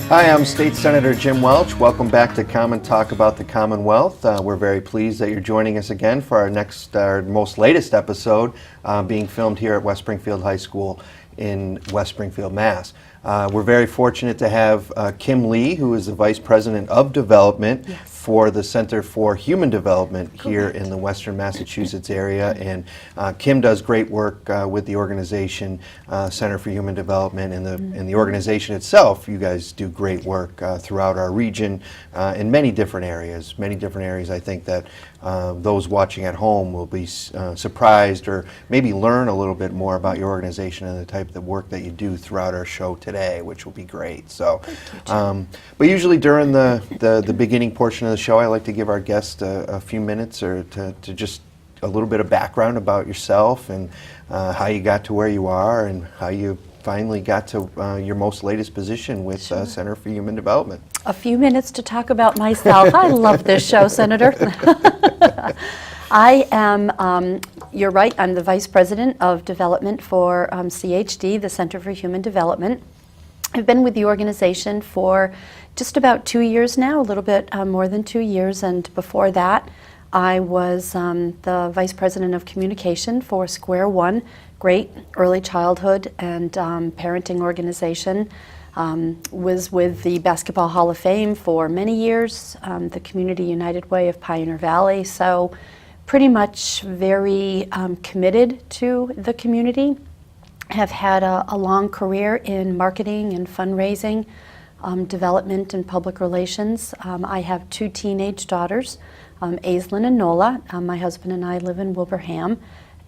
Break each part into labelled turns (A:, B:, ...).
A: Hi, I'm State Senator Jim Welch. Welcome back to Common Talk about the Commonwealth. We're very pleased that you're joining us again for our most latest episode being filmed here at West Springfield High School in West Springfield, Mass. We're very fortunate to have Kim Lee, who is the Vice President of Development for the Center for Human Development here in the Western Massachusetts area. And Kim does great work with the organization, Center for Human Development, and the organization itself. You guys do great work throughout our region in many different areas. I think that those watching at home will be surprised or maybe learn a little bit more about your organization and the type of work that you do throughout our show today, which will be great. So, but usually during the beginning portion of the show, I like to give our guests a few minutes or to just a little bit of background about yourself and how you got to where you are and how you finally got to your most latest position with Center for Human Development.
B: A few minutes to talk about myself. I love this show, Senator. I am, you're right, I'm the Vice President of Development for CHD, the Center for Human Development. I've been with the organization for just about 2 years now, a little bit more than 2 years, and before that I was the Vice President of Communication for Square One, great early childhood and parenting organization. Was with the Basketball Hall of Fame for many years, the Community United Way of Pioneer Valley, so pretty much very committed to the community. Have had a long career in marketing and fundraising, development and public relations. I have 2 teenage daughters, Aislinn and Nola. My husband and I live in Wilbraham,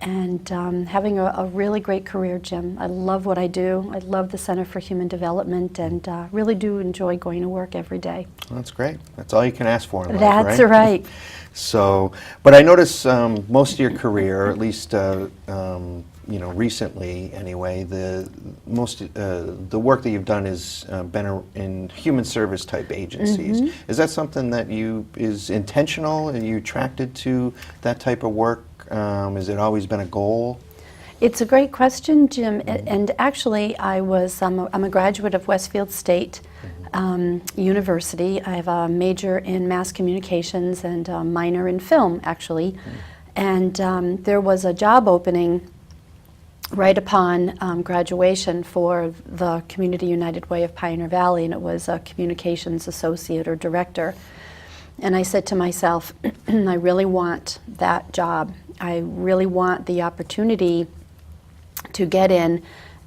B: and having a really great career, Jim. I love what I do. I love the Center for Human Development and really do enjoy going to work every day.
A: Well, that's great. That's all you can ask for in life,
B: That's
A: right?
B: right.
A: So, but I notice most of your career, or at least recently anyway, the work that you've done has been in human service type agencies. Mm-hmm. Is that something that is intentional and you attracted to that type of work? Has it always been a goal?
B: It's a great question, Jim. And actually, I'm a graduate of Westfield State University. I have a major in mass communications and a minor in film, actually. And there was a job opening right upon graduation for the Community United Way of Pioneer Valley, and it was a communications associate or director. And I said to myself, I really want that job. I really want the opportunity to get in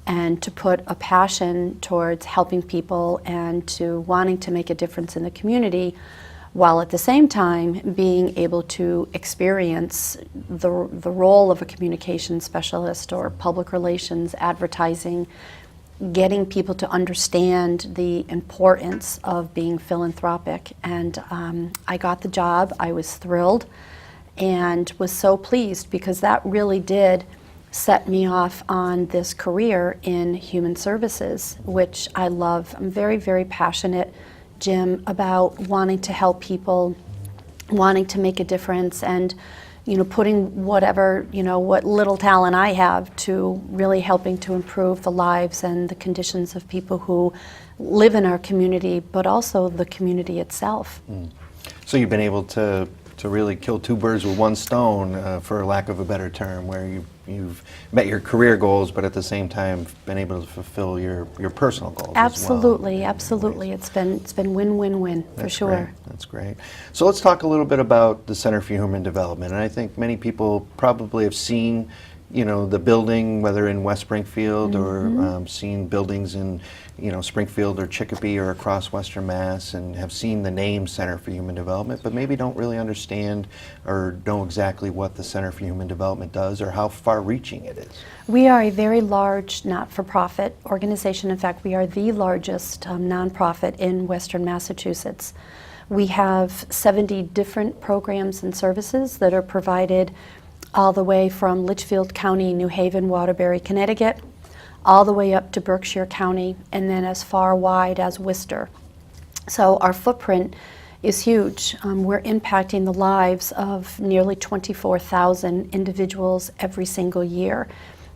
B: and to put a passion towards helping people and to wanting to make a difference in the community, while at the same time being able to experience the role of a communications specialist or public relations, advertising, getting people to understand the importance of being philanthropic. And I got the job. I was thrilled and was so pleased because that really did set me off on this career in human services, which I love. I'm very, very passionate, Jim, about wanting to help people, wanting to make a difference, and putting whatever, what little talent I have to really helping to improve the lives and the conditions of people who live in our community, but also the community itself.
A: So you've been able to really kill 2 birds with 1 stone, for lack of a better term, where you've met your career goals, but at the same time been able to fulfill your personal goals.
B: Absolutely,
A: as well.
B: absolutely. It's been win-win-win for sure.
A: Great. That's great. So let's talk a little bit about the Center for Human Development. And I think many people probably have seen the building, whether in West Springfield or seen buildings in Springfield or Chicopee or across Western Mass, and have seen the name Center for Human Development, but maybe don't really understand or know exactly what the Center for Human Development does or how far-reaching it is.
B: We are a very large not-for-profit organization. In fact, we are the largest nonprofit in Western Massachusetts. We have 70 different programs and services that are provided all the way from Litchfield County, New Haven, Waterbury, Connecticut, all the way up to Berkshire County, and then as far wide as Worcester. So our footprint is huge. We're impacting the lives of nearly 24,000 individuals every single year.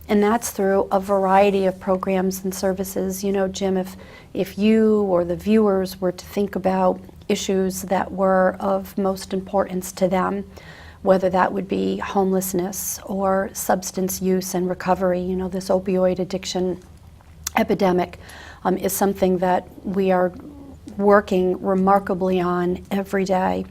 B: And that's through a variety of programs and services. You know, Jim, if you or the viewers were to think about issues that were of most importance to them, whether that would be homelessness or substance use and recovery, you know, this opioid addiction epidemic is something that we are working remarkably on every day.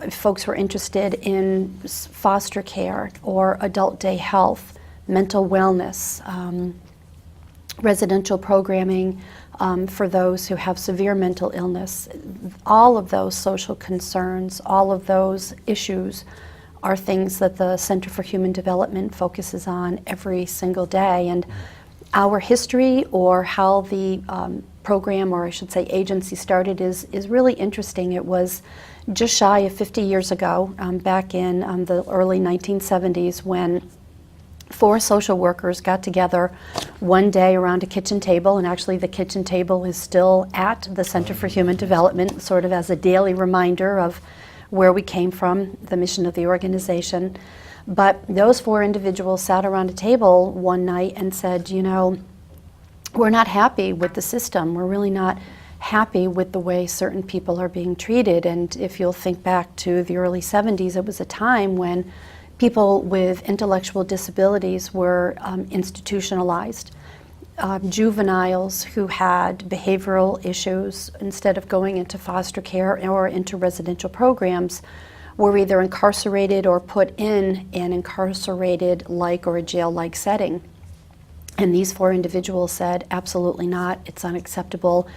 B: If folks were interested in foster care or adult day health, mental wellness, residential programming for those who have severe mental illness. All of those social concerns, all of those issues are things that the Center for Human Development focuses on every single day. And our history, or how the program, or I should say agency, started is really interesting. It was just shy of 50 years ago, back in the early 1970s, when 4 social workers got together one day around a kitchen table, and actually the kitchen table is still at the Center for Human Development, sort of as a daily reminder of where we came from, the mission of the organization. But those 4 individuals sat around a table one night and said, you know, we're not happy with the system. We're really not happy with the way certain people are being treated. And if you'll think back to the early 70s, it was a time when people with intellectual disabilities were institutionalized. Juveniles who had behavioral issues, instead of going into foster care or into residential programs, were either incarcerated or put in an incarcerated-like or a jail-like setting. And these 4 individuals said, absolutely not, it's unacceptable.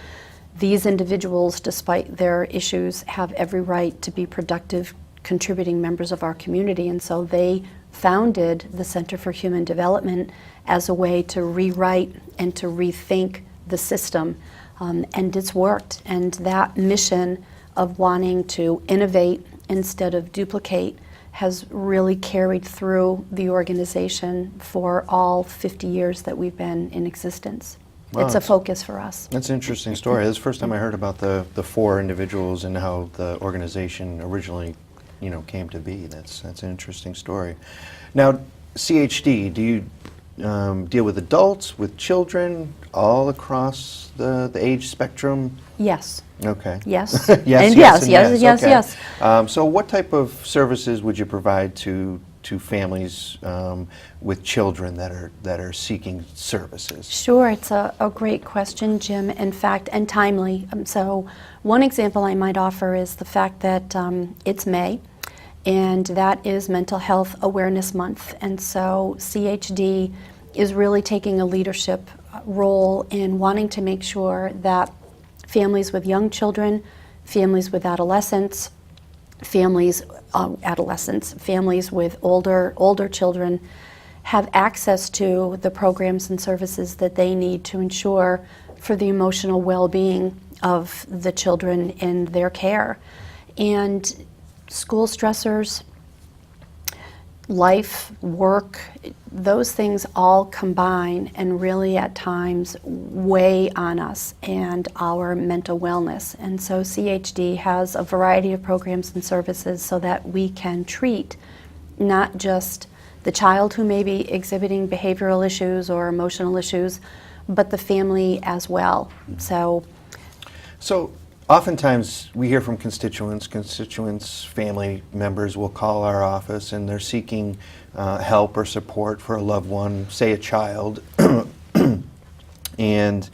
B: These individuals, despite their issues, have every right to be productive, contributing members of our community. And so they founded the Center for Human Development as a way to rewrite and to rethink the system. And it's worked. And that mission of wanting to innovate instead of duplicate has really carried through the organization for all 50 years that we've been in existence.
A: Wow,
B: it's a focus for us.
A: That's an interesting story. This is the first time I heard about the 4 individuals and how the organization originally, you know, came to be. That's an interesting story. Now, CHD, do you deal with adults, with children, all across the age spectrum?
B: Yes.
A: Okay.
B: Yes.
A: Yes,
B: and
A: yes,
B: yes,
A: and
B: yes,
A: okay.
B: yes.
A: So what type of services would you provide to families with children that are seeking services?
B: Sure, it's a great question, Jim, in fact, and timely. So one example I might offer is the fact that it's May, and that is Mental Health Awareness Month. And so CHD is really taking a leadership role in wanting to make sure that families with young children, families with adolescents, families with older children have access to the programs and services that they need to ensure for the emotional well-being of the children in their care. And school stressors, life, work, those things all combine and really at times weigh on us and our mental wellness. And so CHD has a variety of programs and services so that we can treat not just the child who may be exhibiting behavioral issues or emotional issues, but the family as well. So
A: oftentimes we hear from constituents, family members will call our office and they're seeking help or support for a loved one, say a child, and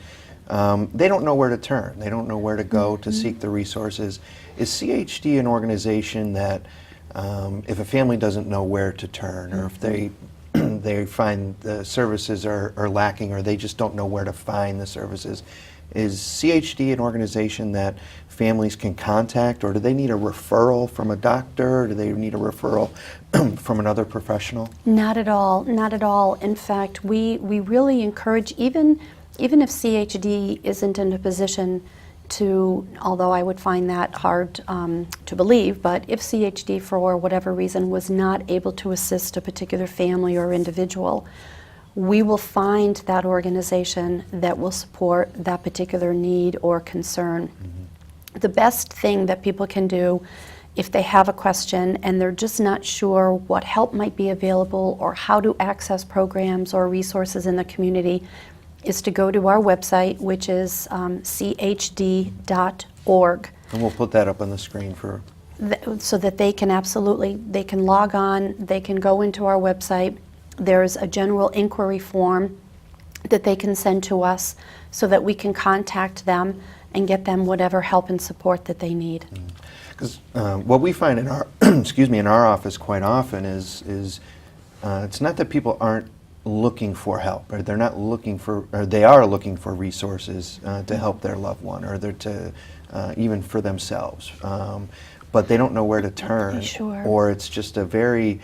A: they don't know where to turn. They don't know where to go to seek the resources. Is CHD an organization that if a family doesn't know where to turn, or if they find the services are lacking, or they just don't know where to find the services, is CHD an organization that families can contact, or do they need a referral from a doctor, or do they need a referral from another professional?
B: Not at all, not at all. In fact, we really encourage, even if CHD isn't in a position to, although I would find that hard to believe, but if CHD for whatever reason was not able to assist a particular family or individual, we will find that organization that will support that particular need or concern. The best thing that people can do if they have a question and they're just not sure what help might be available or how to access programs or resources in the community, is to go to our website, which is chd.org.
A: And we'll put that up on the screen for...
B: So that they can they can log on, they can go into our website. There's a general inquiry form that they can send to us so that we can contact them and get them whatever help and support that they need.
A: Because what we find in our, excuse me, in our office quite often is it's not that people aren't looking for help, or they're not looking for, or they are looking for resources to help their loved one, or they're to even for themselves. But they don't know where to turn,
B: Sure.
A: or it's just a very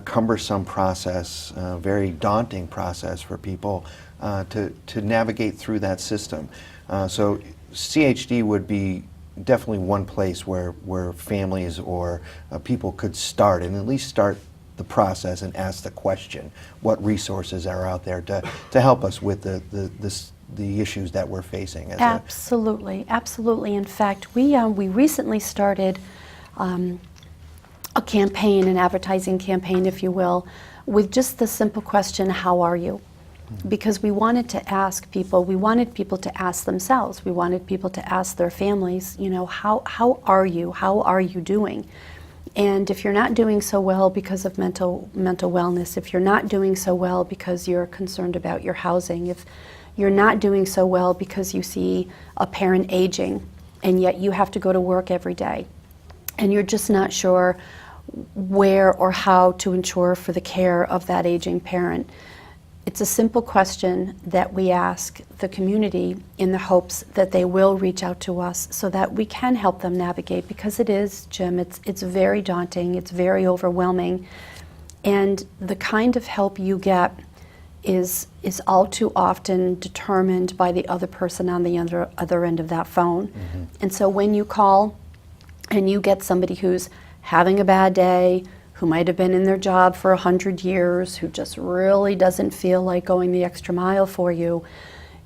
A: cumbersome process, very daunting process for people to navigate through that system. So CHD would be definitely one place where families or people could start, and at least start the process and ask the question, what resources are out there to help us with the issues that we're facing.
B: Absolutely, absolutely. In fact, we recently started a campaign, an advertising campaign, if you will, with just the simple question, how are you? Because we wanted to ask people, we wanted people to ask themselves, we wanted people to ask their families, you know, how are you? How are you doing? And if you're not doing so well because of mental wellness, if you're not doing so well because you're concerned about your housing, if you're not doing so well because you see a parent aging and yet you have to go to work every day, and you're just not sure where or how to ensure for the care of that aging parent, it's a simple question that we ask the community in the hopes that they will reach out to us so that we can help them navigate, because it is, Jim, it's very daunting, it's very overwhelming, and the kind of help you get is all too often determined by the other person on the other end of that phone. Mm-hmm. And so when you call and you get somebody who's having a bad day, who might have been in their job for 100 years, who just really doesn't feel like going the extra mile for you,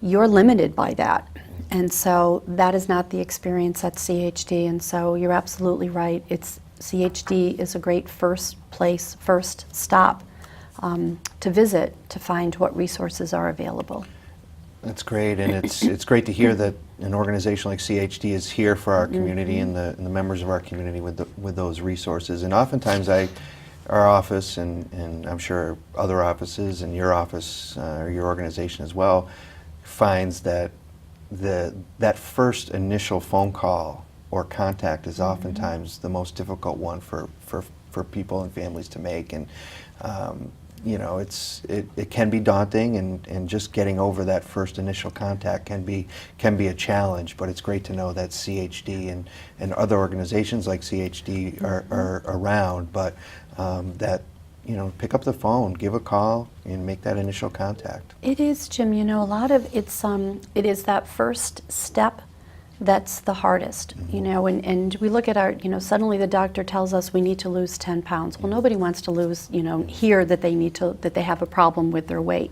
B: you're limited by that. And so that is not the experience at CHD, and so you're absolutely right. CHD is a great first stop to visit to find what resources are available. That's
A: great, and it's great to hear that an organization like CHD is here for our community and the members of our community with those resources. And oftentimes our office, and I'm sure other offices and your office or your organization as well, finds that that first initial phone call or contact is oftentimes the most difficult one for people and families to make. And you know, it can be daunting, and just getting over that first initial contact can be a challenge. But it's great to know that CHD and other organizations like CHD are around. But that, you know, pick up the phone, give a call, and make that initial contact.
B: It is, Jim. You know, a lot of it is that first step that's the hardest, you know, and we look at suddenly the doctor tells us we need to lose 10 pounds. Well, nobody wants to lose, hear that they have a problem with their weight.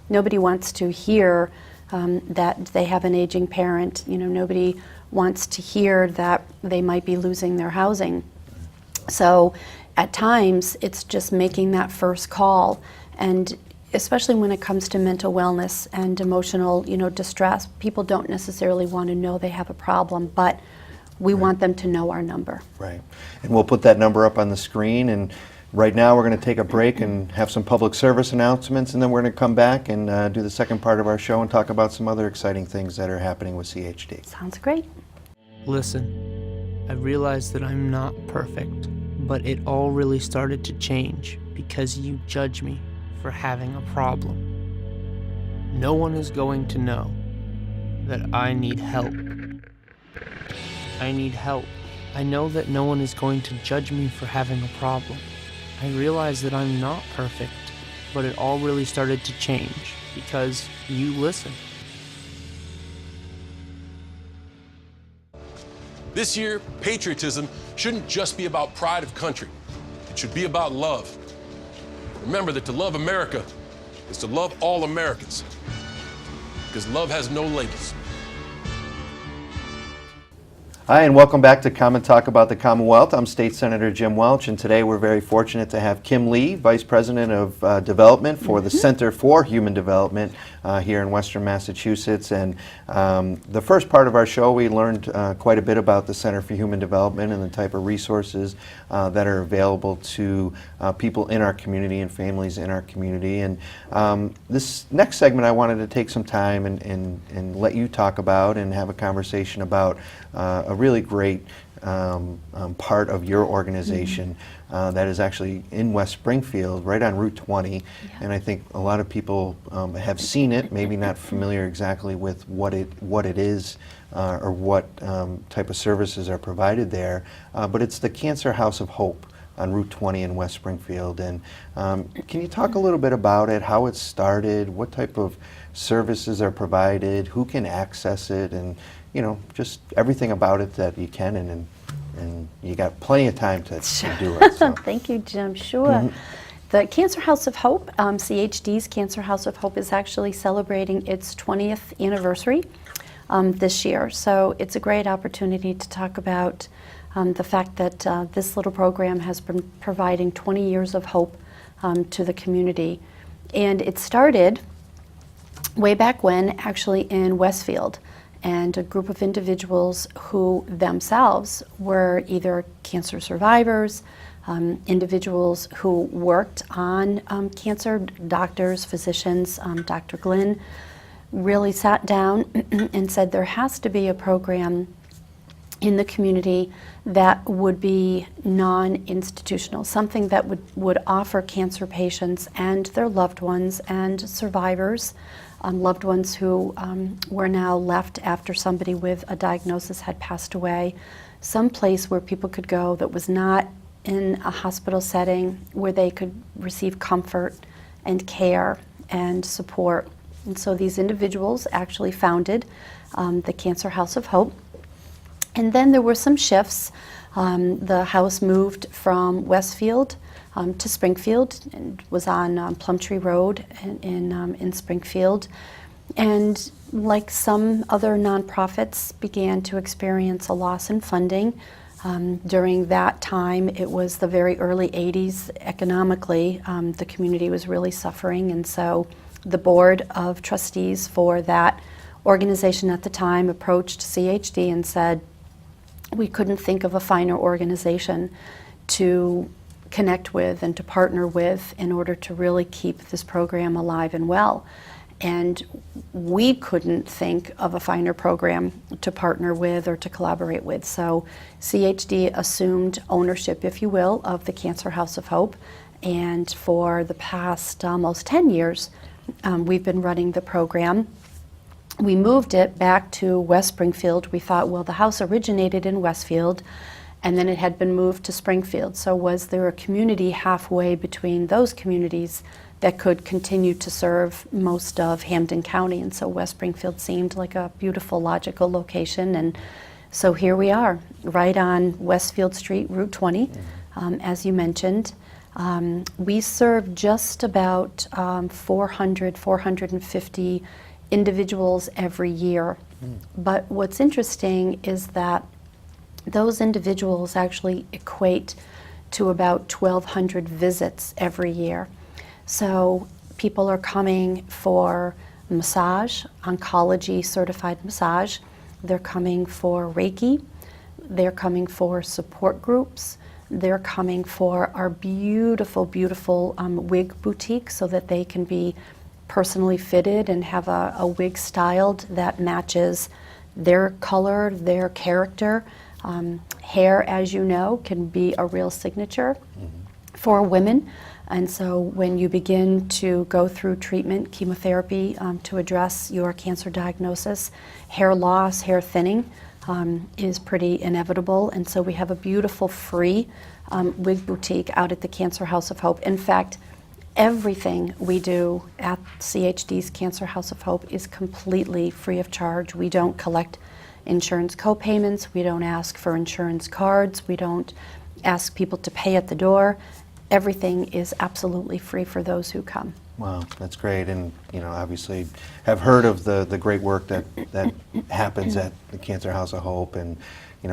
B: Nobody wants to hear that they have an aging parent. Nobody wants to hear that they might be losing their housing. So at times, it's just making that first call, and especially when it comes to mental wellness and emotional, distress, people don't necessarily want to know they have a problem, but we want them to know our number.
A: Right. And we'll put that number up on the screen. And right now we're going to take a break and have some public service announcements, and then we're going to come back and do the second part of our show and talk about some other exciting things that are happening with CHD.
B: Sounds great.
C: Listen, I realize that I'm not perfect, but it all really started to change because you judge me for having a problem. No one is going to know that I need help. I need help. I know that no one is going to judge me for having a problem. I realize that I'm not perfect, but it all really started to change because you listen.
D: This year, patriotism shouldn't just be about pride of country. It should be about love. Remember that to love America is to love all Americans, because love has no labels.
A: Hi, and welcome back to Come and Talk About the Commonwealth. I'm State Senator Jim Welch, and today we're very fortunate to have Kim Lee, Vice President of Development for the Center for Human Development here in Western Massachusetts. And the first part of our show, we learned quite a bit about the Center for Human Development and the type of resources that are available to people in our community and families in our community. And this next segment, I wanted to take some time and let you talk about and have a conversation about a really great part of your organization that is actually in West Springfield, right on Route 20. And I think a lot of people have seen it, maybe not familiar exactly with what it is or what type of services are provided there, but it's the Cancer House of Hope on Route 20 in West Springfield. And can you talk a little bit about it, how it started, what type of services are provided, who can access it, and just everything about it that you can, and you got plenty of time to do it. So.
B: Thank you, Jim. Sure. The Cancer House of Hope, CHD's Cancer House of Hope, is actually celebrating its 20th anniversary this year. So it's a great opportunity to talk about the fact that this little program has been providing 20 years of hope to the community. And it started way back when, actually in Westfield. And a group of individuals who themselves were either cancer survivors, individuals who worked on cancer, doctors, physicians. Dr. Glynn really sat down and said there has to be a program in the community that would be non-institutional, something that would offer cancer patients and their loved ones and survivors, loved ones who were now left after somebody with a diagnosis had passed away, some place where people could go that was not in a hospital setting, where they could receive comfort and care and support. And so these individuals actually founded the Cancer House of Hope. And then there were some shifts. The house moved from Westfield to Springfield, and was on Plumtree Road in Springfield. And like some other nonprofits, began to experience a loss in funding. During that time, it was the very early 80s. Economically, the community was really suffering, and so the board of trustees for that organization at the time approached CHD and said, we couldn't think of a finer organization to connect with and to partner with in order to really keep this program alive and well. And we couldn't think of a finer program to partner with or to collaborate with. So CHD assumed ownership, if you will, of the Cancer House of Hope. And for the past almost 10 years, we've been running the program. We moved it back to West Springfield. We thought, well, the house originated in Westfield, and then it had been moved to Springfield. So was there a community halfway between those communities that could continue to serve most of Hampden County? And so West Springfield seemed like a beautiful, logical location. And so here we are, right on Westfield Street, Route 20, as you mentioned. We serve just about 450 individuals every year. But what's interesting is that those individuals actually equate to about 1,200 visits every year. So people are coming for massage, oncology certified massage. They're coming for Reiki. They're coming for support groups. They're coming for our beautiful, beautiful wig boutique so that they can be personally fitted and have a wig styled that matches their color, their character. Hair, as you know, can be a real signature for women. And so when you begin to go through treatment, chemotherapy to address your cancer diagnosis, hair loss, hair thinning is pretty inevitable. And so we have a beautiful free wig boutique out at the Cancer House of Hope. In fact, everything we do at CHD's Cancer House of Hope is completely free of charge. We don't collect insurance co-payments. We don't ask for insurance cards. We don't ask people to pay at the door. Everything is absolutely free for those who come.
A: Wow, that's great. And obviously have heard of the great work that happens at the Cancer House of Hope, and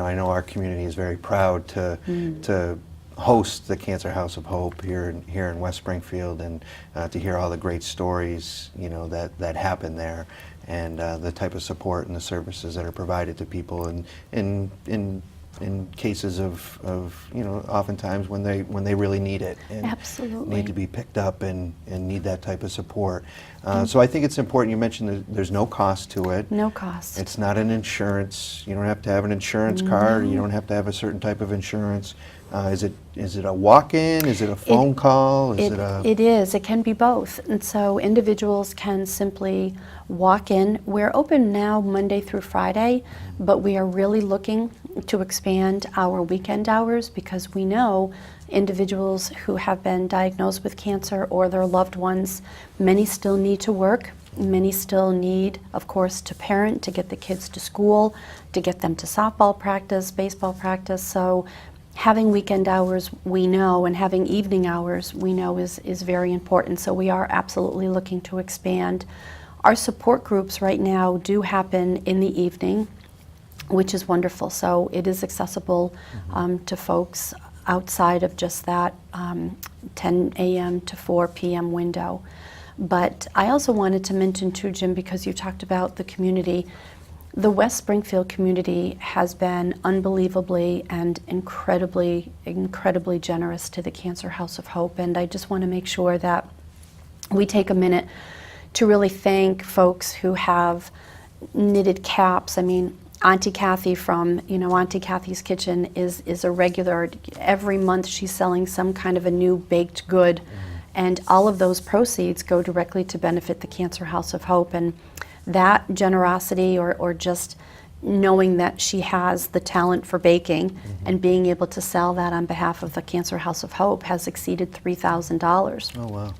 A: I know our community is very proud to host the Cancer House of Hope here in West Springfield, and to hear all the great stories that happen there, and the type of support and the services that are provided to people in cases of oftentimes when they really need it and
B: Absolutely.
A: need to be picked up and need that type of support. So I think it's important. You mentioned that there's no cost to it.
B: No cost.
A: It's not an insurance. You don't have to have an insurance card. You don't have to have a certain type of insurance. Is it a walk-in? Is it a phone call?
B: It is. It can be both. And so individuals can simply walk in. We're open now Monday through Friday, but we are really looking to expand our weekend hours, because we know individuals who have been diagnosed with cancer or their loved ones, many still need to work. Many still need, of course, to parent, to get the kids to school, to get them to softball practice, baseball practice. So having weekend hours, we know, and having evening hours, we know is very important. So we are absolutely looking to expand. Our support groups right now do happen in the evening, which is wonderful. So it is accessible to folks outside of just that 10 a.m. to 4 p.m. window. But I also wanted to mention too, Jim, because you talked about the community, the West Springfield community has been unbelievably and incredibly generous to the Cancer House of Hope. And I just want to make sure that we take a minute to really thank folks who have knitted caps. I mean, Auntie Kathy from, Auntie Kathy's Kitchen is a regular. Every month she's selling some kind of a new baked good, and all of those proceeds go directly to benefit the Cancer House of Hope. And that generosity, or just knowing that she has the talent for baking and being able to sell that on behalf of the Cancer House of Hope, has exceeded $3,000.
A: Oh, wow.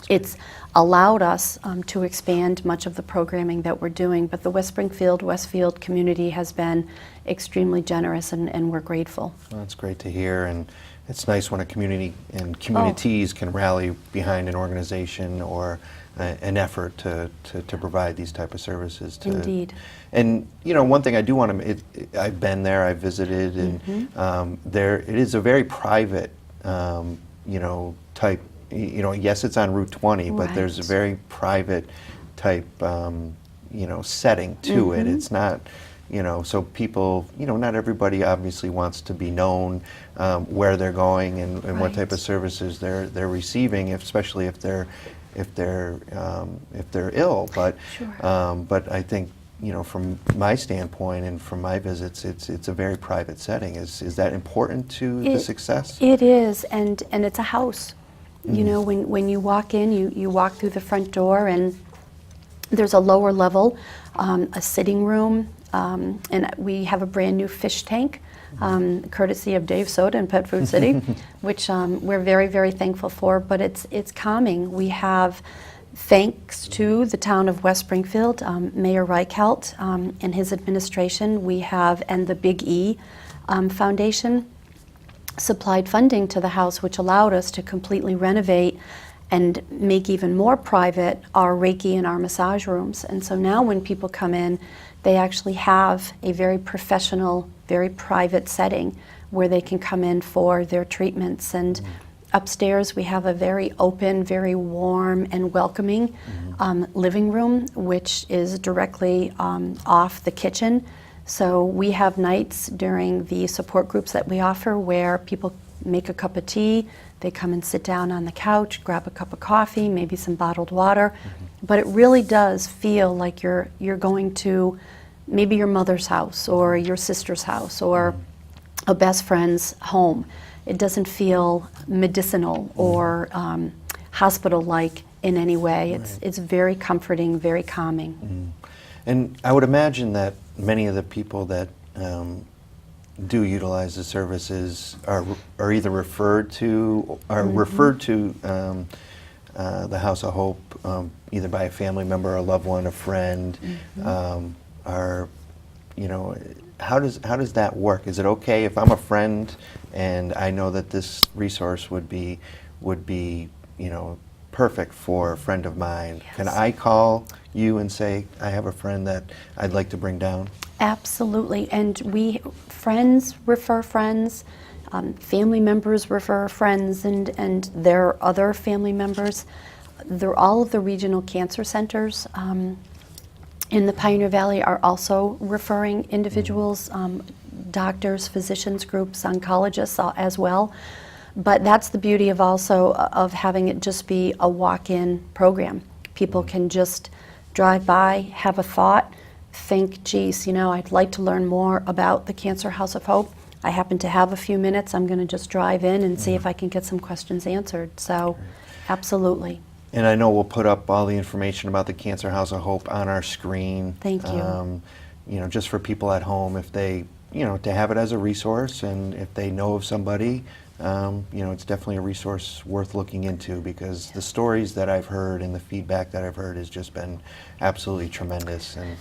B: It's allowed us to expand much of the programming that we're doing, but the West Springfield, Westfield community has been extremely generous, and we're grateful.
A: Well, that's great to hear, and it's nice when a community and communities can rally behind an organization or an effort to provide these type of services.
B: Indeed.
A: And one thing I do want to, I've been there, I've visited, and there it is a very private, type. Yes, it's on Route 20, but there's a very private type, setting to it. It's not, so people, not everybody obviously wants to be known where they're going and what type of services they're receiving, especially if they're ill. But but I think from my standpoint and from my visits, it's a very private setting. Is that important to the success?
B: It is, and it's a house. When you walk in, you walk through the front door, and there's a lower level, a sitting room, and we have a brand new fish tank, courtesy of Dave Soda and Pet Food City, which we're very, very thankful for. But it's calming. We have, thanks to the town of West Springfield, Mayor Reichelt and his administration, we have, and the Big E Foundation, supplied funding to the house, which allowed us to completely renovate and make even more private our Reiki and our massage rooms. And so now when people come in, they actually have a very professional, very private setting where they can come in for their treatments. And upstairs we have a very open, very warm and welcoming living room, which is directly off the kitchen. So we have nights during the support groups that we offer where people make a cup of tea, they come and sit down on the couch, grab a cup of coffee, maybe some bottled water. But it really does feel like you're going to maybe your mother's house or your sister's house or a best friend's home. It doesn't feel medicinal or hospital-like in any way. It's very comforting, very calming.
A: And I would imagine that many of the people that do utilize the services are either referred to the House of Hope either by a family member, a loved one, a friend. How does that work? Is it okay if I'm a friend and I know that this resource would be perfect for a friend of mine? Yes. Can I call you and say, I have a friend that I'd like to bring down?
B: Absolutely, and friends refer friends, family members refer friends and their other family members. All of the regional cancer centers in the Pioneer Valley are also referring individuals, doctors, physicians groups, oncologists as well. But that's the beauty of also of having it just be a walk-in program. People can just drive by, have a thought, think, geez, I'd like to learn more about the Cancer House of Hope. I happen to have a few minutes. I'm going to just drive in and see if I can get some questions answered. So, absolutely.
A: And I know we'll put up all the information about the Cancer House of Hope on our screen.
B: Thank you.
A: Just for people at home, if they, to have it as a resource, and if they know of somebody, it's definitely a resource worth looking into, because the stories that I've heard and the feedback that I've heard has just been absolutely tremendous. And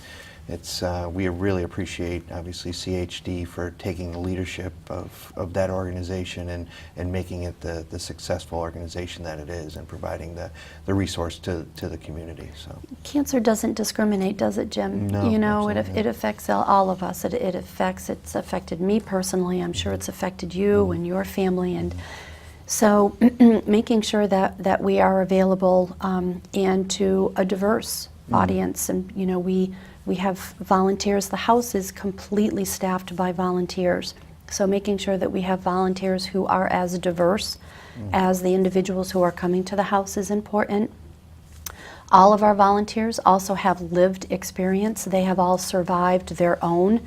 A: it's we really appreciate, obviously, CHD for taking the leadership of that organization and making it the successful organization that it is, and providing the resource to the community. So
B: cancer doesn't discriminate, does it, Jim?
A: No,
B: it affects all of us. It's affected me personally. I'm sure it's affected you and your family, and so making sure that we are available and to a diverse audience, and we have volunteers. The house is completely staffed by volunteers. So making sure that we have volunteers who are as diverse as the individuals who are coming to the house is important. All of our volunteers also have lived experience. They have all survived their own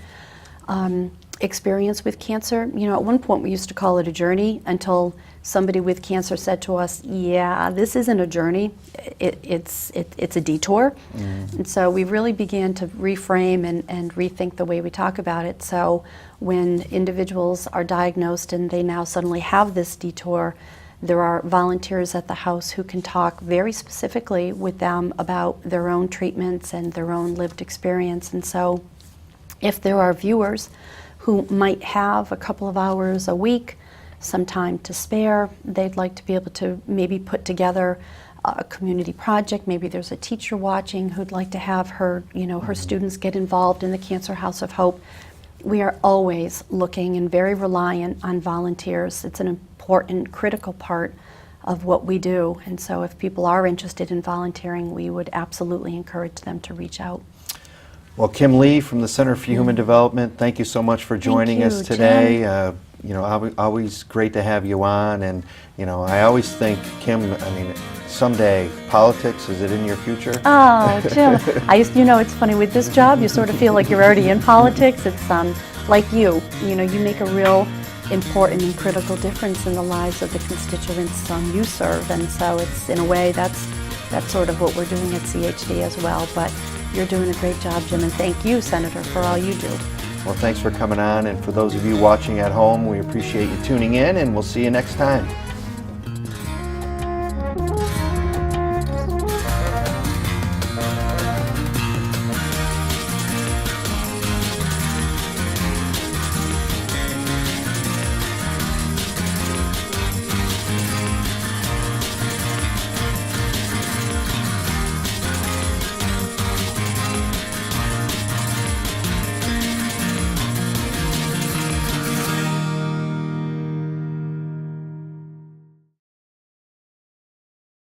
B: experience with cancer. At one point we used to call it a journey, until somebody with cancer said to us, yeah, this isn't a journey, it's a detour. And so we really began to reframe and rethink the way we talk about it. So when individuals are diagnosed and they now suddenly have this detour, there are volunteers at the house who can talk very specifically with them about their own treatments and their own lived experience. And so if there are viewers who might have a couple of hours a week, some time to spare, they'd like to be able to maybe put together a community project. Maybe there's a teacher watching who'd like to have her, her students get involved in the Cancer House of Hope. We are always looking and very reliant on volunteers. It's an important, critical part of what we do. And so if people are interested in volunteering, we would absolutely encourage them to reach out.
A: Well, Kim Lee from the Center for Human Development, thank you so much for joining us today. Always great to have you on, and I always think, Kim, someday politics, is it in your future?
B: Oh, Jim, it's funny, with this job you sort of feel like you're already in politics. It's like you make a real important and critical difference in the lives of the constituents you serve, and so it's, in a way, that's sort of what we're doing at CHD as well. But you're doing a great job, Jim, and thank you, Senator, for all you do.
A: Well, thanks for coming on, and for those of you watching at home, we appreciate you tuning in, and we'll see you next time.